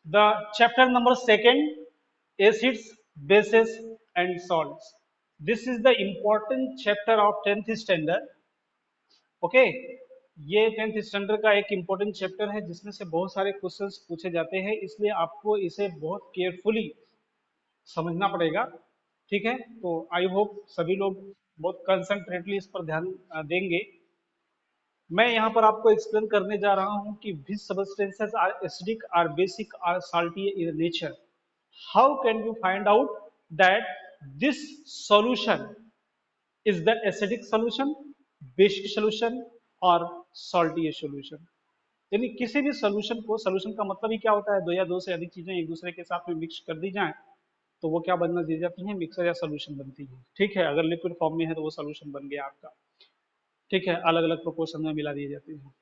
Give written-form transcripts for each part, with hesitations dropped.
The chapter number second, acids, bases, and salts. This is the important chapter of 10th standard. Okay, ये 10th standard का एक important chapter है जिसमें से बहुत सारे क्वेश्चंस पूछे जाते हैं, इसलिए आपको इसे बहुत केयरफुली समझना पड़ेगा। ठीक है, तो आई होप सभी लोग बहुत कंसंट्रेटली इस पर ध्यान देंगे। मैं यहाँ पर आपको एक्सप्लेन करने जा रहा हूँ कि which substances are acidic or basic or salty in nature. How can you find out that this solution is the acidic solution, basic solution or salty solution? यानी किसी भी सोल्यूशन को, सोल्यूशन का मतलब ही क्या होता है, दो या दो से अधिक चीजें एक दूसरे के साथ में मिक्स कर दी जाए तो वो क्या बनना दी जाती है, मिक्सर या सोल्यूशन बनती है। ठीक है, अगर लिक्विड फॉर्म में है तो वो सोल्यूशन बन गया आपका। ठीक है, अलग अलग प्रोपोर्शन में मिला दिए जाते हैं।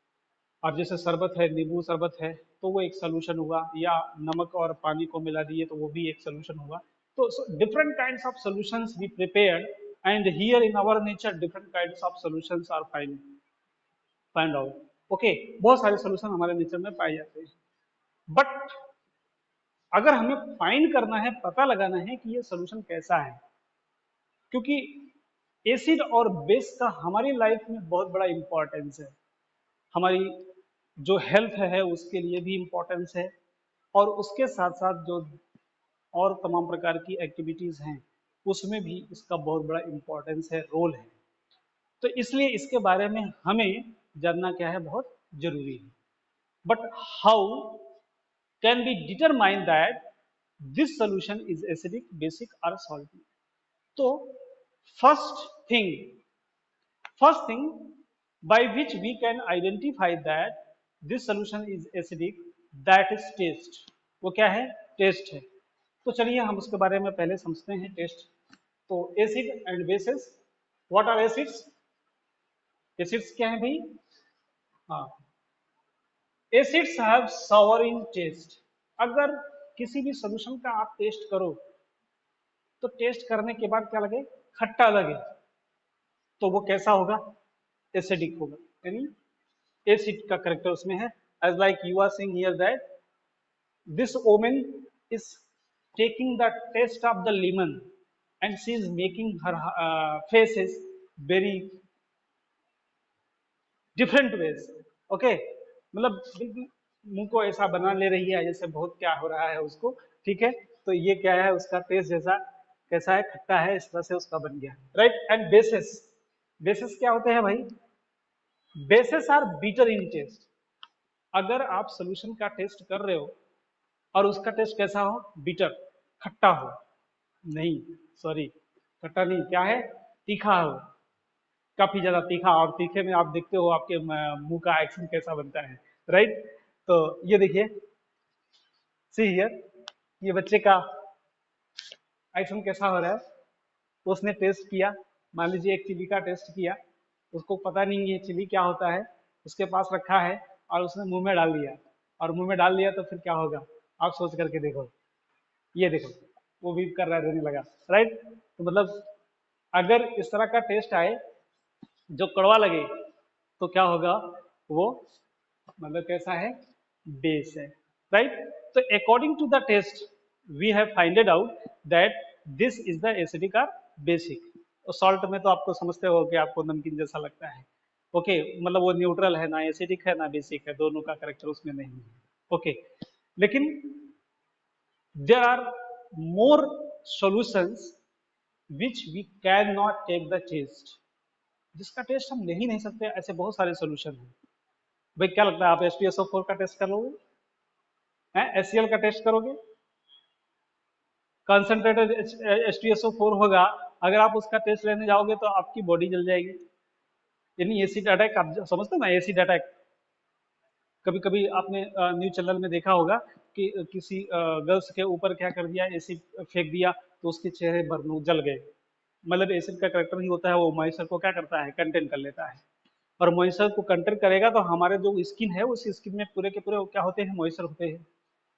अब जैसे शरबत है, नींबू शरबत है, तो वो एक सोल्यूशन हुआ, या नमक और पानी को मिला दिए तो वो भी एक सोल्यूशन हुआ। तो different kinds of solutions we prepared, and here in our nature different kinds of solutions are find out. Okay, बहुत सारे सॉल्यूशन हमारे नेचर में पाए जाते हैं, बट अगर हमें फाइंड करना है, पता लगाना है कि ये सॉल्यूशन कैसा है, क्योंकि एसिड और बेस का हमारी लाइफ में बहुत बड़ा इंपॉर्टेंस है। हमारी जो हेल्थ है उसके लिए भी इम्पोर्टेंस है, और उसके साथ साथ जो और तमाम प्रकार की एक्टिविटीज हैं उसमें भी इसका बहुत बड़ा इम्पोर्टेंस है, रोल है। तो इसलिए इसके बारे में हमें जानना क्या है, बहुत जरूरी है। But how can be determine that this solution is acidic, basic और सॉल्टी? तो first thing first thing by which we can identify that this solution is acidic, that is taste। वो क्या है, टेस्ट है। तो चलिए हम उसके बारे में पहले समझते हैं, टेस्ट। तो acid and basis, what are acids? Acids क्या है भाई? हाँ, acids have sour in taste. अगर किसी भी सोल्यूशन का आप टेस्ट करो तो टेस्ट करने के बाद क्या लगे, खट्टा लगे, तो वो कैसा होगा, एसिडिक होगा। यानी एसिड का करेक्टर उसमें है। As like you are saying here that this woman is taking the taste of the lemon and she is making her face is very different ways. Okay, मतलब बिल्कुल मुंह को ऐसा बना ले रही है जैसे बहुत क्या हो रहा है उसको। ठीक है, तो ये क्या है, उसका टेस्ट जैसा कैसा है, खट्टा है, इस तरह से उसका बन गया। राइट, एंड बेसिस, बेसिस क्या होते हैं भाई? Bases are bitter in taste. अगर आप सोल्यूशन का टेस्ट कर रहे हो और उसका टेस्ट कैसा हो, बीटर, खट्टा हो, नहीं सॉरी, खट्टा नहीं, क्या है, तीखा हो, काफी ज्यादा तीखा, और तीखे में आप देखते हो आपके मुंह का एक्शन कैसा बनता है। राइट, तो ये देखिए, सी हियर, ये बच्चे का एक्शन कैसा हो रहा है। उसने टेस्ट किया, मान लीजिए एक चिली का टेस्ट किया, उसको पता नहीं है चिली क्या होता है, उसके पास रखा है और उसने मुंह में डाल दिया, और मुंह में डाल दिया तो फिर क्या होगा, आप सोच करके देखो। ये देखो, वो भी कर रहा है, देने लगा। राइट, तो मतलब अगर इस तरह का टेस्ट आए जो कड़वा लगे तो क्या होगा, वो मतलब कैसा है, बेस है। राइट, तो according to the taste we have finded out that this is the acidic और बेसिक। और सॉल्ट में तो आपको समझते हो कि आपको नमकीन जैसा लगता है। ओके, मतलब वो न्यूट्रल है, ना एसिडिक है ना बेसिक है, दोनों का करेक्टर उसमें नहीं है। ओके, लेकिन there are more solutions which we cannot take the taste, जिसका टेस्ट हम ले ही नहीं सकते, ऐसे बहुत सारे सोल्यूशन हैं। भाई क्या लगता है, आप H2SO4 का टेस्ट कर लोगे, हैं HCl का टेस्ट करोगे, कंसंट्रेटेड H2SO4 होगा, अगर आप उसका टेस्ट लेने जाओगे तो आपकी बॉडी जल जाएगी। यानी एसिड अटैक, आप समझते हो ना, एसिड अटैक। कभी कभी आपने न्यूज चैनल में देखा होगा कि किसी गर्ल्स के ऊपर क्या कर दिया, एसिड फेंक दिया, तो उसके चेहरे बर्न जल गए। मतलब एसिड का करेक्टर ही होता है, वो मॉइस्चर को क्या करता है, कंटेन कर लेता है, और मॉइस्चर को कंटेन करेगा तो हमारे जो स्किन है उस स्किन में पूरे के पूरे क्या होते हैं, मॉइस्चर होते हैं,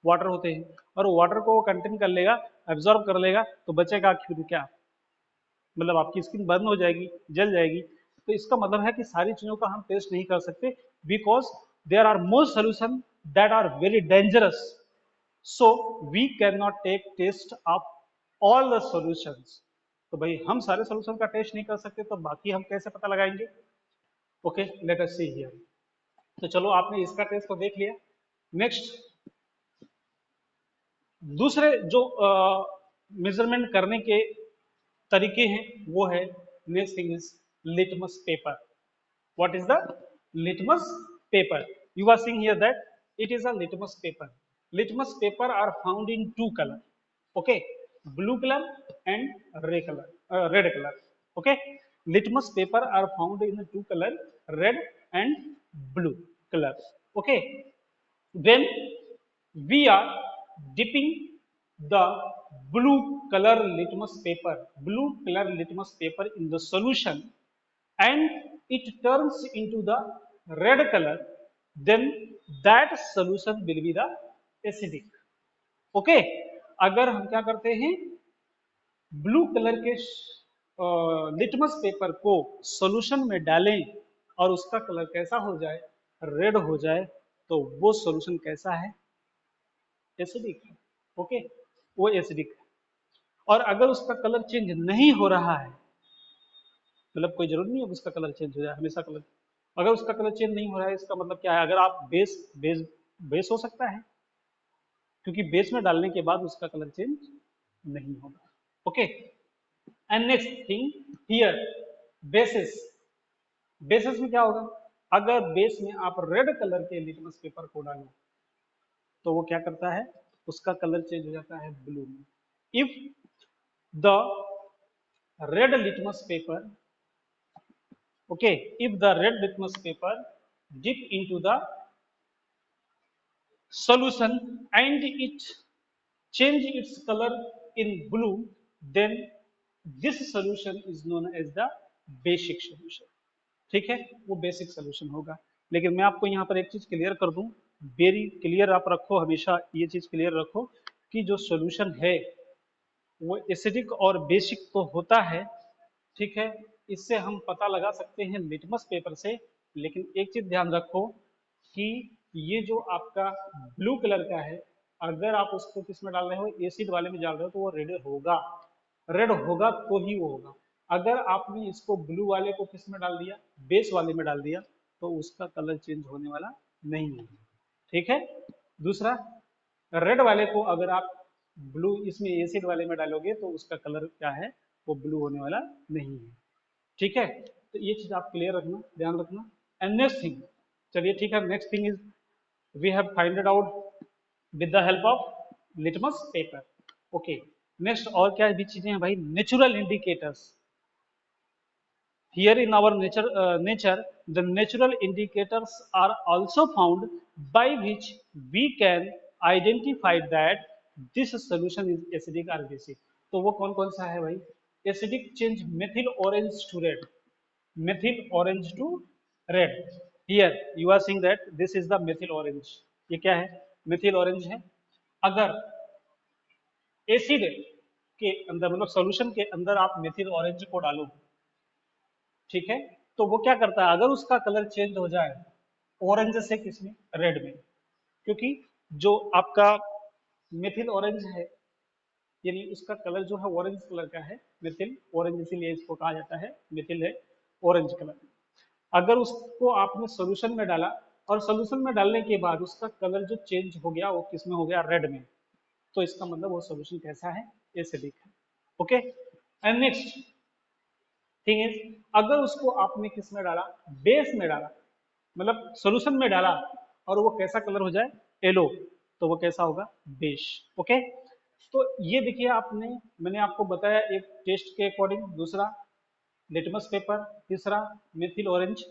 वाटर होते हैं, और वाटर को वो कंटेन कर लेगा, एब्जॉर्ब कर लेगा, तो बचेगा फिर क्या, मतलब आपकी स्किन बर्न हो जाएगी, जल जाएगी। तो इसका मतलब है कि सारी चीजों का हम टेस्ट नहीं कर सकते, because there are more solution that are very dangerous so we can not take taste of all the solutions. तो भाई हम सारे सॉल्यूशन का टेस्ट नहीं कर सकते, तो बाकी हम कैसे पता लगाएंगे? Okay, let us see here. तो चलो, आपने इसका टेस्ट तो देख लिया। नेक्स्ट, दूसरे जो मेजरमेंट करने के तरीके हैं वो है, next thing is litmus paper. What is the litmus paper? You are seeing here that it is a litmus paper. Litmus paper are found in two color. Okay, blue color and red color. Okay, litmus paper are found in the two color, red and blue color. Okay, when we are dipping the blue color litmus paper in the solution, and it turns into the red color, then that solution will be the acidic. Okay, अगर हम क्या करते हैं, blue colour के litmus paper को solution में डालें और उसका कलर कैसा हो जाए, रेड हो जाए, तो वो सॉल्यूशन कैसा है, एसिडिक है। ओके, वो एसिडिक है। और अगर उसका कलर चेंज नहीं हो रहा है, मतलब कोई जरूरी नहीं है उसका कलर चेंज हो जाए हमेशा कलर, अगर उसका कलर चेंज नहीं हो रहा है, इसका मतलब क्या है, अगर आप बेस हो सकता है, क्योंकि बेस में डालने के बाद उसका कलर चेंज नहीं होगा। Okay, and next thing here, basis. Basis में क्या होगा, अगर बेस में आप रेड कलर के लिटमस पेपर को डालो तो वो क्या करता है, उसका कलर चेंज हो जाता है ब्लू में। If the red litmus paper, okay, if the red litmus paper dip into the solution and it change its color in blue, then this solution is known as the basic solution. ठीक है, वो basic solution होगा। लेकिन मैं आपको यहाँ पर एक चीज क्लियर कर दूं, वेरी क्लियर आप रखो, हमेशा ये चीज क्लियर रखो कि जो सोल्यूशन है वो एसिडिक और बेसिक तो होता है, ठीक है, इससे हम पता लगा सकते हैं लिटमस पेपर से। लेकिन एक चीज ध्यान रखो कि ये जो आपका ब्लू कलर का है, अगर आप उसको किस में डाल रहे हो, एसिड वाले में डाल रहे हो, तो वो रेड होगा तो ही वो होगा। अगर आपने इसको ब्लू वाले को किस में डाल दिया, बेस वाले में डाल दिया, तो उसका कलर चेंज होने वाला नहीं है। ठीक है, दूसरा, रेड वाले को अगर आप ब्लू इसमें एसिड वाले में डालोगे तो उसका कलर क्या है, वो ब्लू होने वाला नहीं है। ठीक है, तो ये चीज आप क्लियर रखना, ध्यान रखना। एंड नेक्स्ट थिंग, चलिए ठीक है, next thing is we have find out with the help of litmus paper. Okay, next और क्या भी चीजें हैं भाई, natural indicators. Here in our nature, the natural indicators are also found by which we can identify that this solution is acidic or basic. तो वो कौन कौन सा है भाई, acidic change methyl orange to red, methyl orange to red. Here you are seeing that this is the methyl orange. ये क्या है, methyl orange है। अगर एसिड के अंदर, मतलब सॉल्यूशन के अंदर आप मेथिल ऑरेंज को डालो, ठीक है, तो वो क्या करता है, अगर उसका कलर चेंज हो जाए ऑरेंज से किसमें, रेड में, क्योंकि जो आपका मेथिल ऑरेंज है, यानी उसका कलर जो है ऑरेंज कलर का है, मेथिल ऑरेंज, इसीलिए इसको कहा जाता है मेथिल है ऑरेंज कलर। अगर उसको आपने सोल्यूशन में डाला और सोल्यूशन में डालने के बाद उसका कलर जो चेंज हो गया वो किसमें हो गया, रेड में, तो इसका मतलब वो सोल्यूशन कैसा है, एसिडिक है। Okay, and next thing is, अगर उसको आपने किस में डाला, बेस में डाला, मतलब सोल्यूशन में डाला, और वो कैसा कलर हो जाए, येलो, तो वो कैसा होगा, बेस। ओके, तो ये देखिए आपने, मैंने आपको बताया एक टेस्ट के अकॉर्डिंग, दूसरा लिटमस पेपर, तीसरा मेथिल ऑरेंज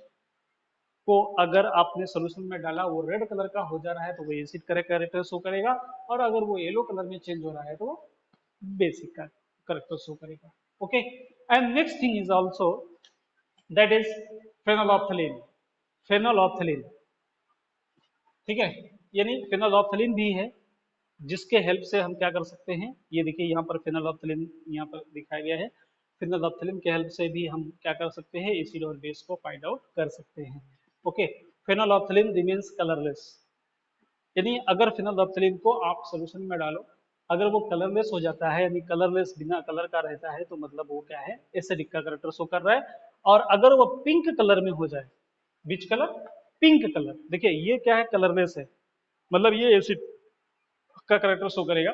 को अगर आपने सोल्यूशन में डाला वो रेड कलर का हो जा रहा है तो वो एसिड कैरेक्टर शो करेगा, और अगर वो येलो कलर में चेंज हो रहा है तो वो बेसिक का करेक्टर शो करेगा। Okay, and next thing is also that is phenolphthalein. Phenolphthalein, ठीक है, यानी फेनोल्फथलीन भी है जिसके हेल्प से हम क्या कर सकते हैं, ये देखिए यहाँ पर फेनोल्फथलीन यहाँ पर दिखाया गया है। फेनोल्फथलीन के हेल्प से भी हम क्या कर सकते हैं, एसिड और बेस को फाइंड आउट कर सकते हैं। Okay, phenolphthalein remains colourless. यानी अगर फिनोल्फ्थालीन को आप सोल्यूशन में डालो, अगर वो कलरलेस हो जाता है यानी कलरलेस बिना कलर का रहता है तो मतलब वो क्या है, एसिडिक का करैक्टर शो कर रहा है। और अगर वो पिंक कलर में हो जाए, विच कलर, पिंक कलर, देखिए ये क्या है, कलरलेस है, मतलब ये एसिड का करैक्टर शो करेगा।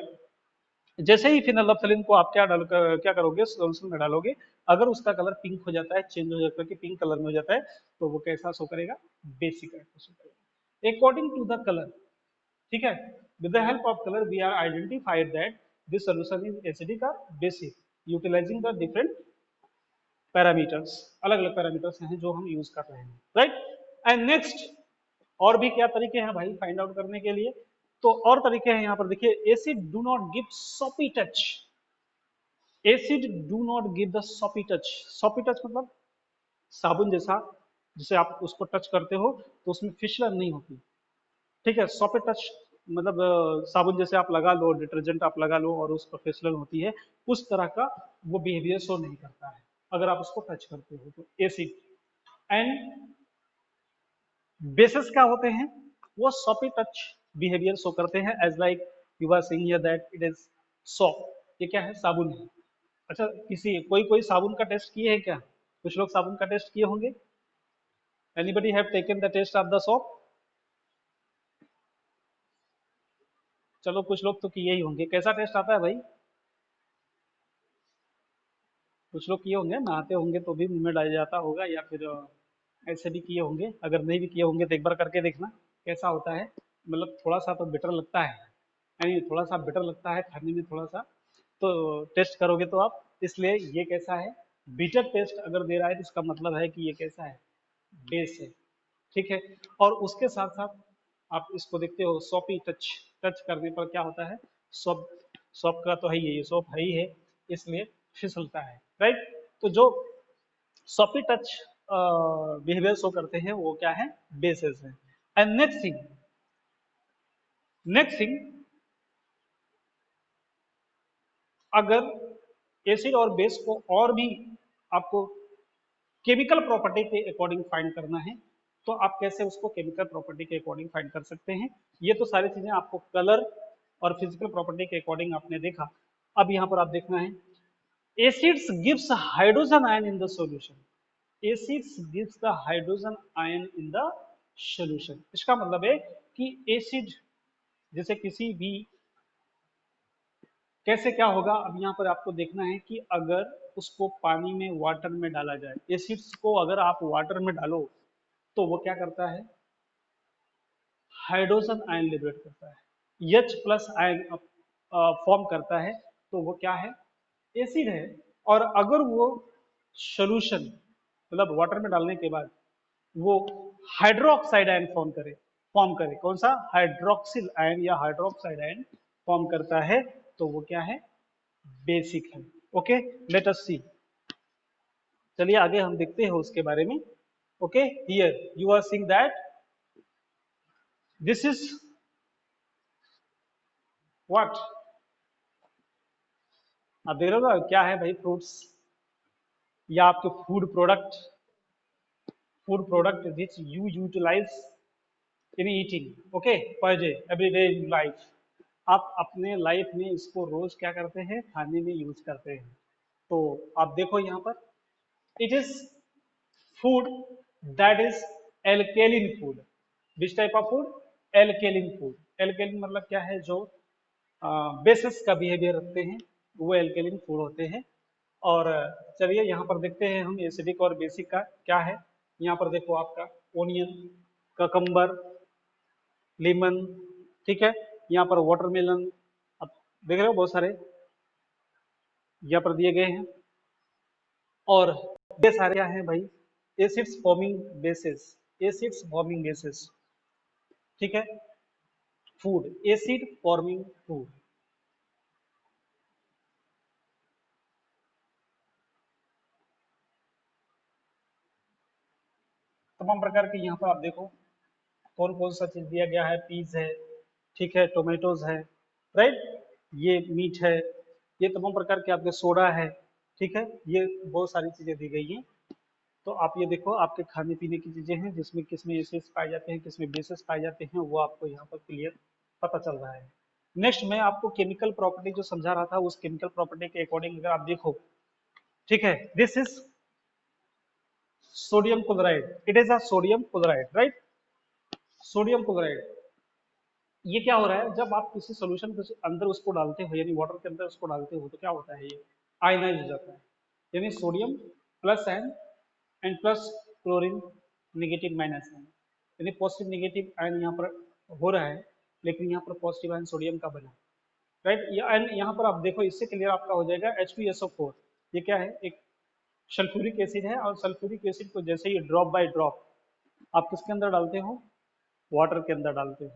जैसे ही फिनोल्फ्थालीन को आप क्या करोगे, सोल्यूशन में डालोगे, अगर उसका कलर पिंक हो जाता है, चेंज हो जाता है कि पिंक कलर में हो जाता है, तो वो कैसा शो करेगा, बेसिक करैक्टर शो करेगा अकॉर्डिंग टू द कलर। ठीक है, with the help of colour we are identified that this solution is acidic और basic, utilising the different parameters, अलग अलग पैरामीटर्स हैं जो हम यूज कर रहे हैं, राइट। एंड नेक्स्ट, और भी क्या तरीके हैं भाई फाइंड आउट करने के लिए, तो और तरीके हैं यहाँ पर देखिए, acid do not give soppy touch, acid do not give the soppy touch, soppy touch मतलब साबुन जैसा, जिसे आप उसको टच करते हो तो उसमें फिसलन नहीं होती। ठीक है, सॉफ्ट टच मतलब साबुन जैसे आप लगा लो, डिटर्जेंट आप लगा लो और उस पर फिसलन होती है, उस तरह का वो बिहेवियर शो नहीं करता है अगर आप उसको टच करते हो तो, एसिड। एंड बेसिस क्या होते हैं, वो सॉफ्ट टच बिहेवियर शो करते हैं, as like you are saying here that it is soap, ये क्या है, साबुन है। अच्छा, किसी कोई कोई साबुन का टेस्ट किए हैं क्या, कुछ लोग साबुन का टेस्ट किए होंगे, anybody have taken the taste of the soap, चलो कुछ लोग तो किए ही होंगे, कैसा टेस्ट आता है भाई, कुछ लोग किए होंगे, नहाते होंगे तो भी मुंह में डाल जाता होगा, या फिर ऐसे भी किए होंगे, अगर नहीं भी किए होंगे तो एक बार करके देखना कैसा होता है। मतलब थोड़ा सा तो बिटर लगता है, यानी थोड़ा सा बिटर लगता है खाने में थोड़ा सा, तो टेस्ट करोगे तो आप, इसलिए ये कैसा है, बिटर टेस्ट अगर दे रहा है तो इसका मतलब है कि ये कैसा है, बेस है। ठीक है, और उसके साथ साथ आप इसको देखते हो, सॉपी टच, टच करने पर क्या होता है, सॉप, सॉप का तो है ही है, ये सॉप है ही है, इसलिए फिसलता है, राइट। तो जो सॉफ्टी टच बिहेवियर शो करते हैं वो क्या है, बेसेस है। एंड नेक्स्ट थिंग, अगर एसिड और बेस को और भी आपको केमिकल प्रॉपर्टी के अकॉर्डिंग फाइंड करना है, तो आप कैसे उसको केमिकल प्रॉपर्टी के अकॉर्डिंग फाइंड कर सकते हैं, ये तो सारी चीजें आपको कलर और फिजिकल प्रॉपर्टी के अकॉर्डिंग आपने देखा। अब यहाँ पर आप देखना है, acids gives hydrogen ion in the solution, acids gives the hydrogen ion in the solution, इसका मतलब है कि एसिड, जैसे किसी भी, कैसे क्या होगा, अब यहाँ पर आपको देखना है कि अगर उसको पानी में, वाटर में डाला जाए, एसिड्स को अगर आप वाटर में डालो तो वो क्या करता है, हाइड्रोजन आयन लिबरेट करता है, H प्लस आयन फॉर्म करता है, तो वो क्या है, एसिड है। और अगर वो सोल्यूशन मतलब वाटर में डालने के बाद वो हाइड्रोक्साइड आयन फॉर्म करे, कौन सा, हाइड्रोक्सिल आयन या हाइड्रोक्साइड आयन फॉर्म करता है, तो वो क्या है, बेसिक है। ओके, लेट अस सी, चलिए आगे हम देखते हैं उसके बारे में। Okay, here you are seeing that this is what, आप देख रहे हो ना क्या है भाई, फ्रूट्स या आपके food product which you utilize in eating, okay, per day, everyday in life, आप अपने लाइफ में इसको रोज क्या करते हैं, खाने में यूज करते हैं। तो आप देखो यहाँ पर, it is food that is alkaline food, which type of food, alkaline food, alkaline मतलब क्या है, जो बेसिस का बिहेवियर रखते हैं वो एल्केलिन फूड होते हैं। और चलिए यहाँ पर देखते हैं हम एसिडिक और बेसिक का क्या है। यहाँ पर देखो आपका ओनियन, ककम्बर, लेमन, ठीक है, यहाँ पर वाटरमेलन, आप देख रहे हो बहुत सारे यहाँ पर दिए गए हैं। और ये सारे क्या हैं भाई, acids forming basis, acids forming basis, ठीक है, फूड, एसिड फॉर्मिंग फूड। तमाम प्रकार के यहाँ पर आप देखो कौन कौन सा चीज दिया गया है, पीस है, ठीक है, टोमेटोज है, राइट, ये मीट है, ये तमाम प्रकार के आपके सोडा है, ठीक है, ये बहुत सारी चीजें दी गई हैं। तो आप ये देखो, आपके खाने पीने की चीजें हैं जिसमें किसमें एसिड्स पाए जाते हैं, किसमें बेसिस पाए जाते हैं, वो आपको यहाँ पर क्लियर पता चल रहा है। नेक्स्ट मैं आपको केमिकल प्रॉपर्टी जो समझा रहा था, उस केमिकल प्रॉपर्टी के अकॉर्डिंग अगर आप देखो, ठीक है, this is sodium chloride, it is a sodium chloride, right, sodium chloride. ये क्या हो रहा है, जब आप किसी सोल्यूशन के अंदर उसको डालते हो, यानी वाटर के अंदर उसको डालते हो, तो क्या होता है, ये आयनाइज हो जाता है, यानी sodium plus N and plus chlorine negative minus N, यानी पॉजिटिव नेगेटिव आयन यहाँ पर हो रहा है, लेकिन यहाँ पर पॉजिटिव आयन सोडियम का बना, राइट। ये आयन यहाँ पर आप देखो, इससे क्लियर आपका हो जाएगा H2SO4, ये क्या है, एक सल्फ्यूरिक एसिड है, और सल्फ्यूरिक एसिड को जैसे ही ड्रॉप बाय ड्रॉप आप किसके अंदर डालते हो, वाटर के अंदर डालते हो।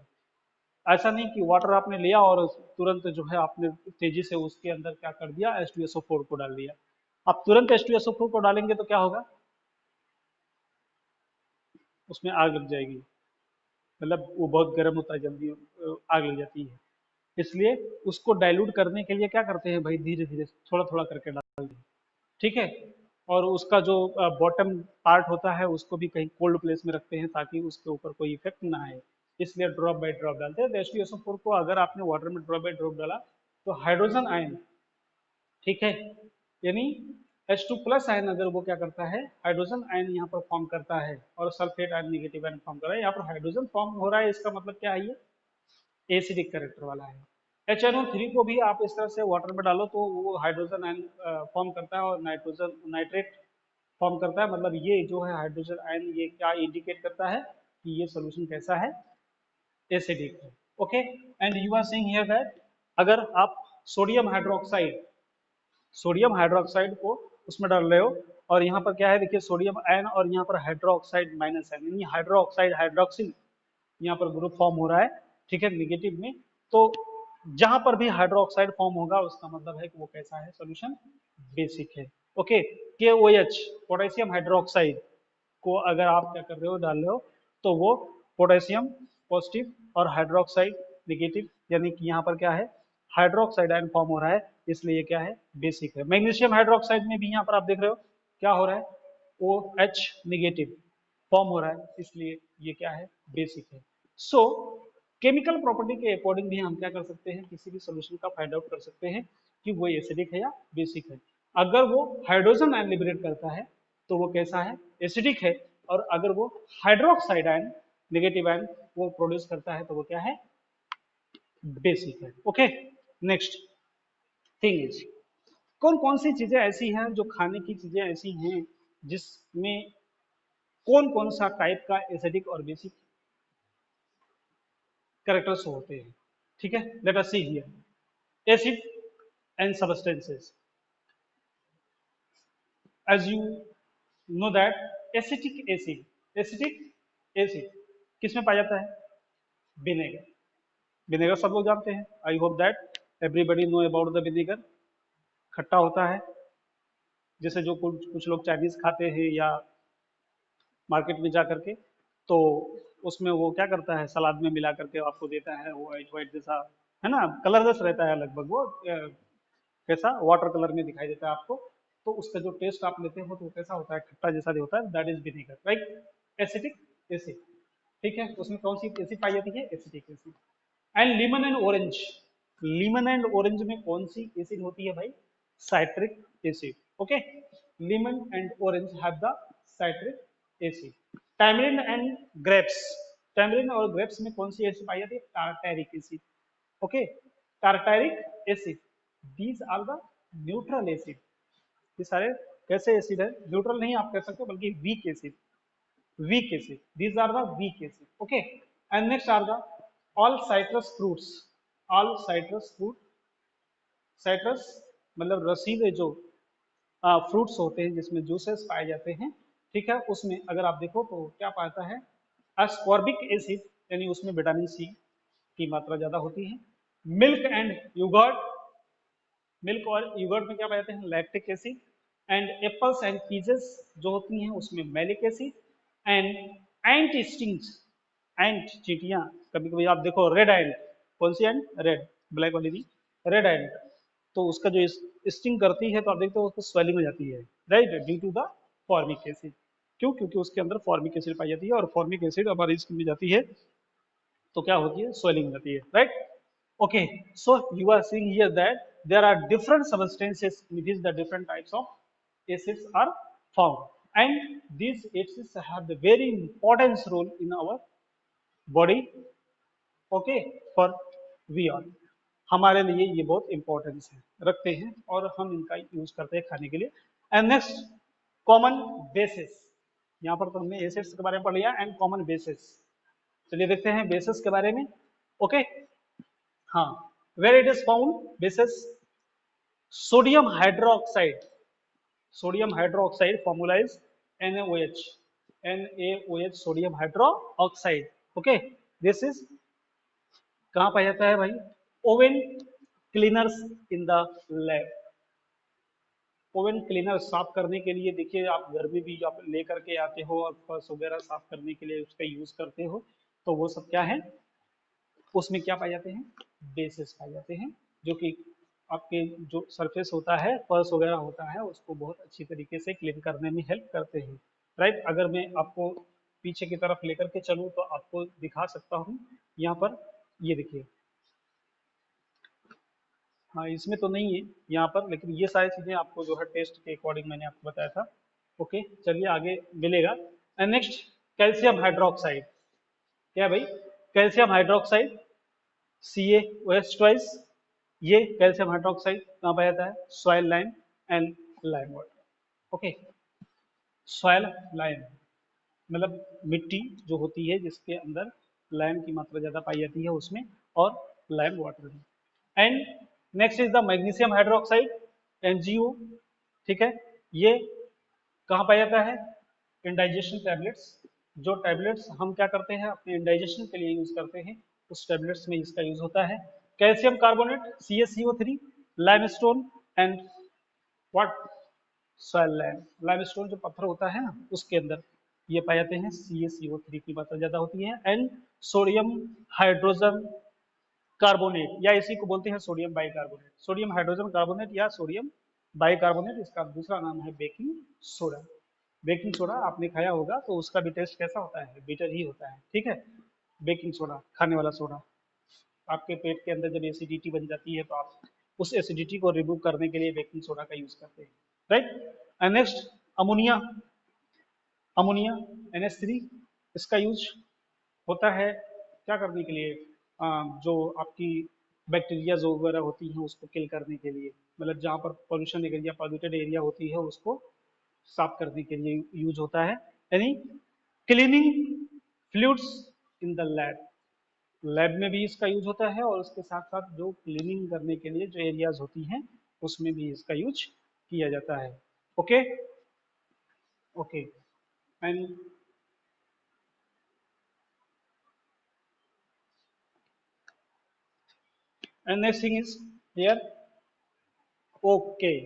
ऐसा नहीं कि वाटर आपने लिया और तुरंत जो है आपने तेजी से उसके अंदर क्या कर दिया, H2SO4 को डाल दिया। आप तुरंत H2SO4 को डालेंगे तो क्या होगा, उसमें आग लग जाएगी, मतलब वो बहुत गर्म होता है, जल्दी आग लग जाती है। इसलिए उसको डाइल्यूट करने के लिए क्या करते हैं भाई, धीरे धीरे थोड़ा थोड़ा करके डाल दें, ठीक है। और उसका जो बॉटम पार्ट होता है उसको भी कहीं कोल्ड प्लेस में रखते हैं ताकि उसके ऊपर कोई इफेक्ट ना आए, इसलिए ड्रॉप बाय ड्रॉप डालते हैं। H2SO4 को अगर आपने वाटर में ड्रॉप बाय ड्रॉप डाला तो हाइड्रोजन आयन, ठीक है, यानी H2 प्लस आयन अगर वो क्या करता है, हाइड्रोजन आयन यहाँ पर फॉर्म करता है, और sulphate ion negative ion form कर रहा है, यहाँ पर हाइड्रोजन फॉर्म हो रहा है, इसका मतलब क्या है, ये एसिडिक कैरेक्टर वाला है। HNO3 को भी आप इस तरह से वाटर में डालो तो वो हाइड्रोजन आयन फॉर्म करता है और नाइट्रोजन नाइट्रेट फॉर्म करता है, मतलब ये जो है हाइड्रोजन आयन, ये क्या इंडिकेट करता है कि ये सोल्यूशन कैसा है, एसिडिक है, okay. And you are saying here that अगर आप सोडियम हाइड्रोक्साइड, सोडियम हाइड्रोक्साइड को उसमें डाल रहे हो, और यहाँ पर क्या है, देखिए सोडियम आयन और यहाँ पर हाइड्रोक्साइड माइनस आयन, यानी हाइड्रोक्साइड हाइड्रोक्सिल यहाँ पर ग्रुप फॉर्म हो रहा है, ठीक है, निगेटिव में। तो जहां पर भी हाइड्रोक्साइड फॉर्म होगा उसका मतलब है कि वो कैसा है, सॉल्यूशन बेसिक है, ओके। KOH पोटेशियम हाइड्रोक्साइड को अगर आप क्या कर रहे हो, डाल रहे हो, तो वो पोटेशियम पॉजिटिव और हाइड्रोक्साइड नेगेटिव, यानी कि यहाँ पर क्या है, हाइड्रोक्साइड आयन फॉर्म हो रहा है, इसलिए ये क्या है, बेसिक है। मैग्नीशियम हाइड्रोक्साइड में भी यहाँ पर आप देख रहे हो क्या हो रहा है, OH नेगेटिव फॉर्म हो रहा है, इसलिए ये क्या है, बेसिक है। सो केमिकल प्रॉपर्टी के अकॉर्डिंग भी हम क्या कर सकते हैं, किसी भी सोल्यूशन का फाइंड आउट कर सकते हैं कि वो एसिडिक है या बेसिक है। अगर वो हाइड्रोजन आयन लिबरेट करता है तो वो कैसा है, एसिडिक है, और अगर वो हाइड्रोक्साइड आयन नेगेटिव आयन वो प्रोड्यूस करता है तो वो क्या है, बेसिक है, ओके। नेक्स्ट थिंग इज, कौन कौन सी चीजें ऐसी हैं, जो खाने की चीजें ऐसी हैं जिसमें कौन कौन सा टाइप का एसिडिक और बेसिक कैरेक्टर्स होते हैं, ठीक है। Let us see here acid and substances, as you know that acetic acid किसमें पाया जाता है, विनेगर, विनेगर सब लोग जानते हैं, I hope that everybody know about the vinegar. खट्टा होता है, जैसे जो कुछ कुछ लोग चाइनीज खाते हैं या मार्केट में जा करके, तो उसमें वो क्या करता है, सलाद में मिला करके आपको देता है, वो व्हाइट व्हाइट जैसा है ना, कलरलेस रहता है लगभग वो, कैसा वाटर कलर में दिखाई देता है आपको, तो उसका जो टेस्ट आप लेते हो तो वो कैसा होता है, खट्टा जैसा जो होता है, that is vinegar, right, acetic acid, ठीक है। उसमें कौन सी एसिड पाई जाती है, acetic acid. And lemon and orange, lemon and orange में कौन सी एसिड होती है भाई, citric acid, okay. Lemon and orange have the citric acid. Tamarind and grapes, tamarind और ग्रेप्स में कौन सी एसिड पाई जाती है, tartaric acid, okay, tartaric acid. These are the neutral acid, ये सारे कैसे एसिड है, न्यूट्रल नहीं आप कह सकते बल्कि weak acid, weak acid, these are the weak acid, okay। And next are the all citrus fruits, all citrus fruit, citrus मतलब रसीले जो फ्रूट्स होते हैं जिसमें जूसेस पाए जाते हैं, ठीक है, उसमें अगर आप देखो तो क्या पाता है, ascorbic एसिड, यानी उसमें विटामिन सी की मात्रा ज्यादा होती है। मिल्क एंड यूगर्ट, मिल्क और यूगर्ट में क्या पाए जाते हैं, lactic acid. And apples and peaches जो होती हैं उसमें malic acid. And ant stings, ant चींटियां, कभी कभी आप देखो रेड एंट, कौन सी एंट, रेड, ब्लैक वाली नहीं, रेड एंट, तो उसका जो स्टिंग करती है तो आप देखते हो उसको स्वेलिंग हो जाती है, right, due to the formic acid, क्यों? क्योंकि उसके अंदर फॉर्मिक एसिड पाई जाती है और फॉर्मिक एसिड हमारी स्किन में जाती है तो क्या होती है? स्वेलिंग हो जाती है, right? Okay, so you are seeing here that there are different substances in which the different types of acids are found, and these acids have the very important role in our body. Okay, for we all, हमारे लिए ये बहुत importance है, रखते हैं और हम इनका यूज करते हैं खाने के लिए. And next, common basis. यहाँ पर तो हमने एसिड्स के बारे में पढ़ लिया एंड कॉमन बेसिस. चलिए देखते हैं बेसिस के बारे में. ओके, हाँ, where it is found, basis sodium hydroxide. Sodium hydroxide formula is NaOH. NaOH, sodium hydroxide. Okay, this is कहाँ पाया जाता है भाई? Oven cleaners in the lab. Oven cleaner साफ करने के लिए देखिए, आप घर में भी आप लेकर के आते हो और फर्श वगैरह साफ करने के लिए उसका यूज करते हो, तो वो सब क्या है? उसमें क्या पाए जाते हैं? बेसिस पाए जाते हैं, जो कि आपके जो सरफेस होता है, फर्श वगैरह होता है, उसको बहुत अच्छी तरीके से क्लीन करने में हेल्प करते हैं, राइट? अगर मैं आपको पीछे की तरफ लेकर के चलूँ तो आपको दिखा सकता हूँ. यहाँ पर ये देखिए, हाँ इसमें तो नहीं है यहाँ पर, लेकिन ये सारी चीजें आपको जो है टेस्ट के अकॉर्डिंग मैंने आपको बताया था. ओके, चलिए आगे मिलेगा. And next, calcium hydroxide. क्या है भाई? Calcium hydroxide, CaOH twice. ये कैल्शियम हाइड्रोक्साइड कहाँ पाया जाता है? Soil lime and lime water. Okay, soil lime मतलब मिट्टी जो होती है जिसके अंदर लाइम की मात्रा ज्यादा पाई जाती है उसमें, और लाइम वाटर में. And next is the magnesium hydroxide, MgO. ठीक है, ये कहाँ पाया जाता है? Indigestion tablets. जो टैबलेट्स हम क्या करते हैं अपने इंडाइजेशन के लिए यूज करते हैं, उस टैबलेट्स में इसका यूज होता है. Calcium carbonate, CaCO3, limestone and what? Soil lime. Limestone जो पत्थर होता है ना, उसके अंदर ये पाए जाते हैं. CaCO3 की मात्रा ज्यादा होती है. एंड सोडियम हाइड्रोजन कार्बोनेट, या इसी को बोलते हैं sodium bicarbonate. Sodium hydrogen carbonate या सोडियम बाइकार्बोनेट, इसका दूसरा नाम है बेकिंग सोडा. बेकिंग सोडा आपने खाया होगा तो उसका भी टेस्ट कैसा होता है? बिटर ही होता है. ठीक है, बेकिंग सोडा, खाने वाला सोडा. आपके पेट के अंदर जब एसिडिटी बन जाती है तो आप उस एसिडिटी को रिमूव करने के लिए बेकिंग सोडा का यूज करते हैं, right? And next, ammonia. Ammonia, NH3, इसका यूज होता है क्या करने के लिए? जो आपकी बैक्टीरिया जो वगैरह होती हैं उसको किल करने के लिए, मतलब जहाँ पर पोल्यूशन एरिया, पॉल्यूटेड एरिया होती है उसको साफ करने के लिए यूज होता है. यानी cleaning fluids in the lab. Lab में भी इसका यूज होता है और उसके साथ साथ जो क्लीनिंग करने के लिए जो एरियाज होती हैं उसमें भी इसका यूज किया जाता है. Okay, okay. And next thing is here. Okay,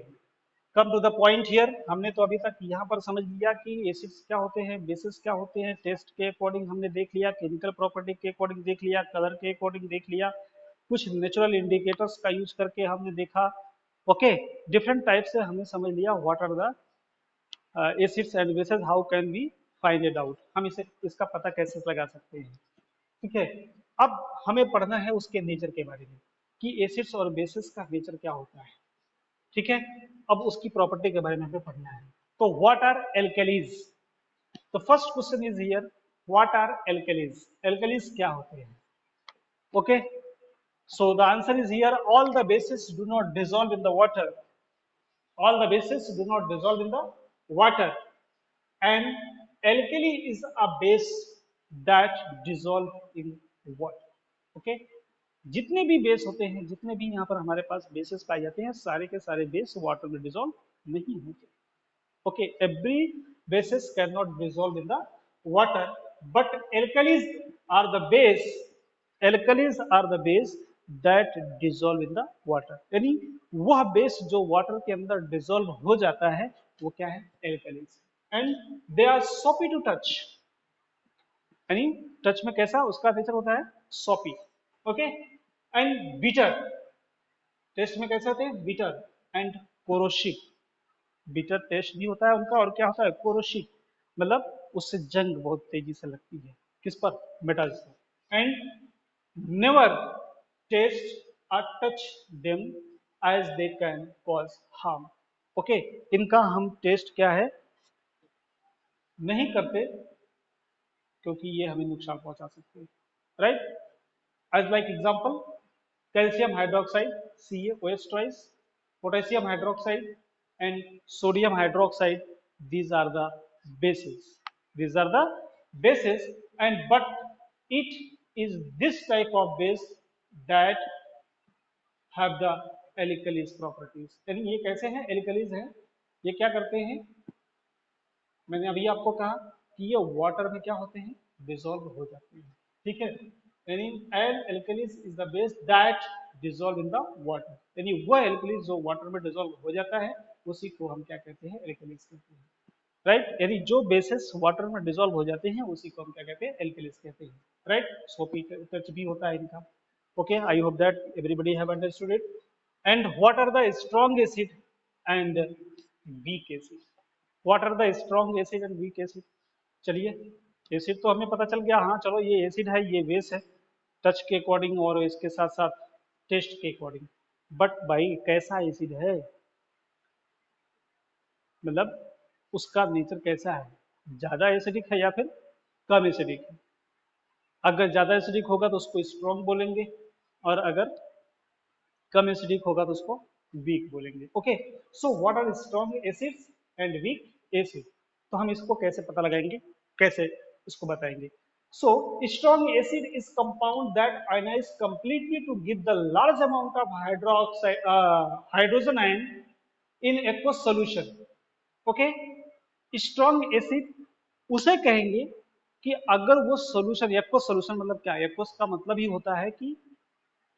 come to the point here. हमने तो अभी तक यहाँ पर समझ लिया कि एसिड्स क्या होते हैं, बेसिस क्या होते हैं, टेस्ट के अकॉर्डिंग हमने देख लिया, केमिकल प्रॉपर्टी के अकॉर्डिंग देख लिया, कलर के अकॉर्डिंग देख लिया, कुछ नेचुरल इंडिकेटर्स का यूज करके हमने देखा. ओके, डिफरेंट टाइप से हमने समझ लिया what are the acids and bases, how can we find it out, हम इसे इसका पता कैसे लगा सकते हैं. ठीक है, अब हमें पढ़ना है उसके नेचर के बारे में कि एसिड्स और बेसिस का नेचर क्या होता है. ठीक है, अब उसकी प्रॉपर्टी के बारे में हमें पढ़ना है. तो what are alkalis? The first question is here, what are alkalis? Alkalis क्या होते हैं? Okay, so the answer is here, all the bases do not dissolve in the water. All the bases do not dissolve in the water, and alkali is a base that dissolve in water. Okay, जितने भी base होते हैं, जितने भी यहाँ पर हमारे पास basis पाए जाते हैं, सारे के सारे बेस वाटर में डिसॉल्व नहीं होते. Okay, every bases cannot dissolve in the water, but alkalis are the base. Alkalis are the base that dissolve in the water. यानी वह बेस जो वाटर के अंदर डिसॉल्व हो जाता है वो क्या है? Alkalis. And they are soapy to touch. यानी टच में कैसा उसका नेचर होता है? Soapy. Okay, and bitter. Taste में कैसे होते हैं? Bitter and corrosive. Bitter taste भी होता है उनका, और क्या होता है? कोरोसिव. मतलब उससे जंग बहुत तेजी से लगती है, किस पर, मेटल्स पर। And never taste or touch them as they can cause harm. Okay, इनका हम टेस्ट क्या है, नहीं करते, क्योंकि ये हमें नुकसान पहुंचा सकते हैं, right. As like example, calcium hydroxide CaOH twice, potassium hydroxide and sodium hydroxide, these are the bases, these are the bases, and but it is this type of base that have the alkalis properties, यानी ये कैसे हैं, alkalis हैं, ये क्या करते हैं, मैंने अभी आपको कहा कि ये वाटर में क्या होते हैं, डिसॉल्व हो जाते हैं, ठीक है। यानी L alkalis is the base that dissolve in the water, यानी वह एल्कलीज जो वाटर में डिसॉल्व हो जाता है उसी को हम क्या कहते हैं, एल्कलीज कहते हैं, राइट। यानी जो बेसिस वाटर में डिसॉल्व हो जाते हैं उसी को हम क्या कहते हैं, एल्कलीज कहते हैं, राइट। सोपी टच भी होता है इनका। Okay, I hope that everybody have understood it. And what are the strong acid and weak acid? What are the strong acid and weak acid? चलिए, एसिड तो हमें पता चल गया, हाँ चलो ये एसिड है, ये बेस है, टच के अकॉर्डिंग और इसके साथ साथ टेस्ट के अकॉर्डिंग। बट भाई कैसा एसिड है, मतलब उसका नेचर कैसा है, ज्यादा एसिडिक है या फिर कम एसिडिक है। अगर ज्यादा एसिडिक होगा तो उसको स्ट्रॉन्ग बोलेंगे, और अगर कम एसिडिक होगा तो उसको वीक बोलेंगे। Okay, so what are strong acids and weak acid, तो हम इसको कैसे पता लगाएंगे, कैसे इसको बताएंगे। So strong acid is compound that ionize completely to give the large amount of hydroxide hydrogen ion in aqueous solution. Okay, strong acid उसे कहेंगे कि अगर वो सॉल्यूशन, एक्वस सॉल्यूशन मतलब क्या, एक्वस का मतलब ही होता है कि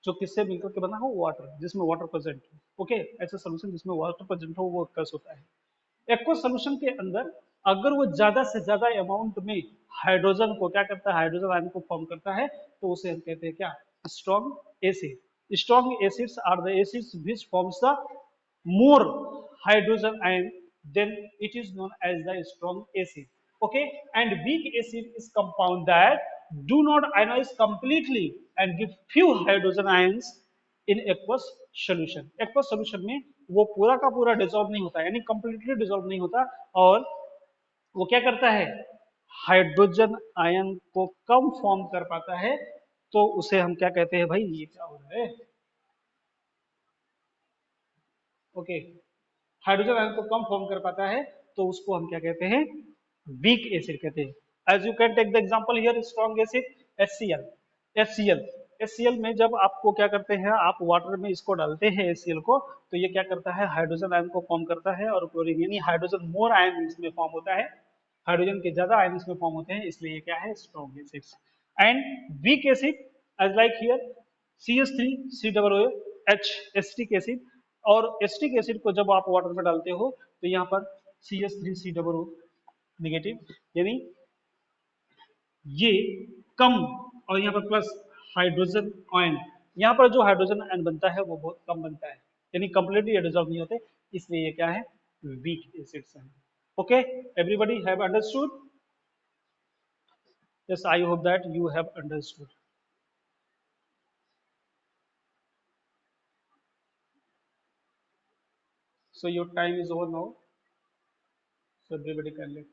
जो किससे मिलकर के बना हो, वाटर, जिसमें वाटर प्रेजेंट हो। ओके, ऐसा सोल्यूशन जिसमें वाटर प्रेजेंट हो वो एक्वस होता है। एक्वस सोल्यूशन के अंदर अगर वो ज्यादा से ज्यादा अमाउंट में हाइड्रोजन को क्या करता है, हाइड्रोजन आयन को फॉर्म करता है, तो उसे हम कहते हैं क्या, strong acid. Strong acids are the acids which forms the more hydrogen ion, then it is known as the strong acid. Okay, and weak acid is compound that do not ionize completely and give few hydrogen ions in aqueous solution. Aqueous solution में वो पूरा का पूरा dissolve नहीं होता, यानी completely dissolve नहीं होता, और वो क्या करता है, हाइड्रोजन आयन को कम फॉर्म कर पाता है, तो उसे हम क्या कहते हैं, भाई ये क्या हो रहा है, ओके, हाइड्रोजन आयन को कम फॉर्म कर पाता है, तो उसको हम क्या कहते हैं, वीक एसिड कहते हैं। As you can take the example here, strong acid HCl। HCl, HCl में जब आपको क्या करते हैं, आप वाटर में इसको डालते हैं HCl को, तो ये क्या करता है, हाइड्रोजन आयन को फॉर्म करता है, और क्लोरीन यानी हाइड्रोजन मोर आयन इसमें फॉर्म होता है, हाइड्रोजन के ज्यादा आयन इसमें फॉर्म होते हैं, इसलिए ये क्या है, strong acids. And weak acid as like here CH3COOH acetic acid, और एसिटिक एसिड को जब आप वाटर में डालते हो तो यहाँ पर CH3COO नेगेटिव, यानी ये कम, और यहाँ पर प्लस हाइड्रोजन आयन, यहाँ पर जो हाइड्रोजन आयन बनता है वो बहुत कम बनता है, यानी कंप्लीटली डिसॉल्व नहीं होते, इसलिए ये क्या है, वीक एसिड्स हैं। Okay, everybody have understood? Yes, I hope that you have understood. So your time is over now, so everybody can let